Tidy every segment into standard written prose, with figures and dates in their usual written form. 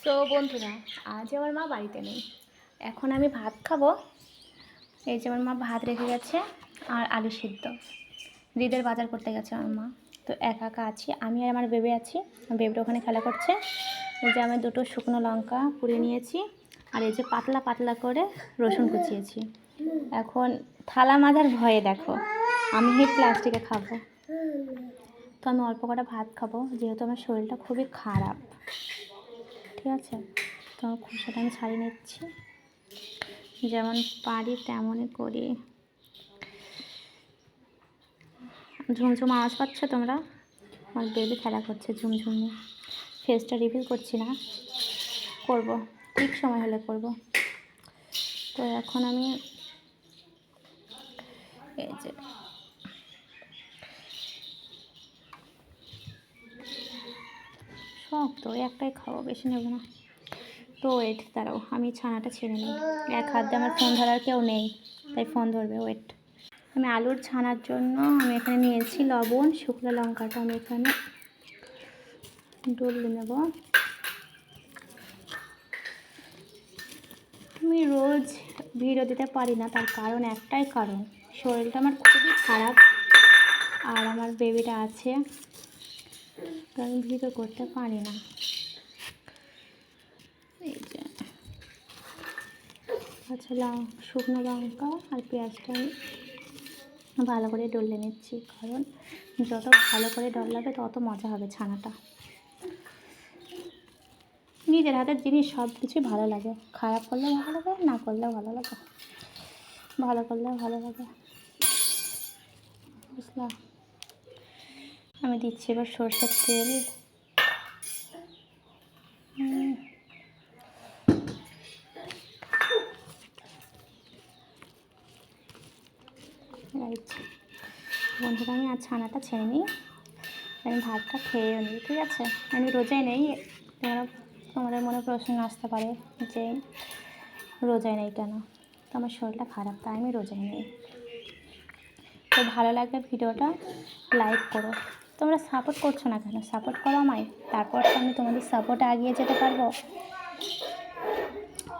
তো বন্ধুরা, আজ আমার মা বাড়িতে নেই। এখন আমি ভাত খাবো। এই যে আমার মা ভাত রেখে গেছে আর আলু সিদ্ধ। দিদের বাজার করতে গেছে আমার মা। তো একা একা আছি, আমি আর আমার বেবে আছি। বেবটা ওখানে খেলা করছে। এই যে আমি দুটো শুকনো লঙ্কা পুড়িয়ে নিয়েছি, আর এই যে পাতলা পাতলা করে রসুন কুচিয়েছি। এখন থালা মাজার ভয়ে দেখো আমি প্লাস্টিকে খাবো। তো আমি অল্প কটা ভাত খাবো, যেহেতু আমার শরীরটা খুবই খারাপ। ঠিক আছে, তো খোসাটা আমি ছাড়িয়ে নিচ্ছি, যেমন পারি তেমনই করি। ঝুমঝুম আওয়াজ পাচ্ছ তোমরা? আমার বেবি খেলা করছে ঝুমঝুম নিয়ে। ফেসটা রিভিল করছি না, করব ঠিক সময় হলে করব। তো এখন আমি এই যে সব তো একটাই খাবো, বেশি নেব না। তো ওয়েট, দাঁড়াও আমি ছানাটা ছেড়ে নিই। এক হাত দিয়ে আমার ফোন ধরার কেউ নেই, তাই ফোন ধরবে। ওয়েট, আমি আলুর ছানার জন্য আমি এখানে নিয়েছি লবণ, শুকনো লঙ্কাটা আমি এখানে ডলে নেব। আমি রোজ ভিডিও দিতে পারি না, তার কারণ একটাই কারণ, শরীরটা আমার খুবই খারাপ আর আমার বেবিটা আছে, তো আমি ভিডিও করতে পারি না। এই যে আচ্ছা, শুকনো লঙ্কা আর পেঁয়াজটা আমি ভালো করে ডলে নিচ্ছি, কারণ যত ভালো করে ডলাবে তত মজা হবে ছানাটা। নিজের হাতের জিনিস সব কিছুই ভালো লাগে, খারাপ করলেও ভালো লাগে, না করলেও ভালো লাগে, ভালো করলেও ভালো লাগে, বুঝলাম। আমি দিচ্ছি এবার সরষের তেল। বন্ধুরা, আমি আর ছানাটা ছেড়ে নিই, আমি ভাতটা খেয়েও নিই। ঠিক আছে, আমি রোজাই নেই। তোমাদের মনে প্রশ্ন আসতে পারে যে রোজাই নেই কেন? তো আমার শরীরটা খারাপ, তাই আমি রোজাই নেই। তো ভালো লাগলে ভিডিওটা লাইক করো। তোমরা সাপোর্ট করছো না কেন? সাপোর্ট করো আমায়, তারপর তো আমি তোমাদের সাপোর্টে এগিয়ে যেতে পারবো।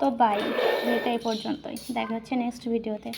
তো বাই, ভিডিওটা এই পর্যন্তই, দেখা হচ্ছে নেক্সট ভিডিওতে।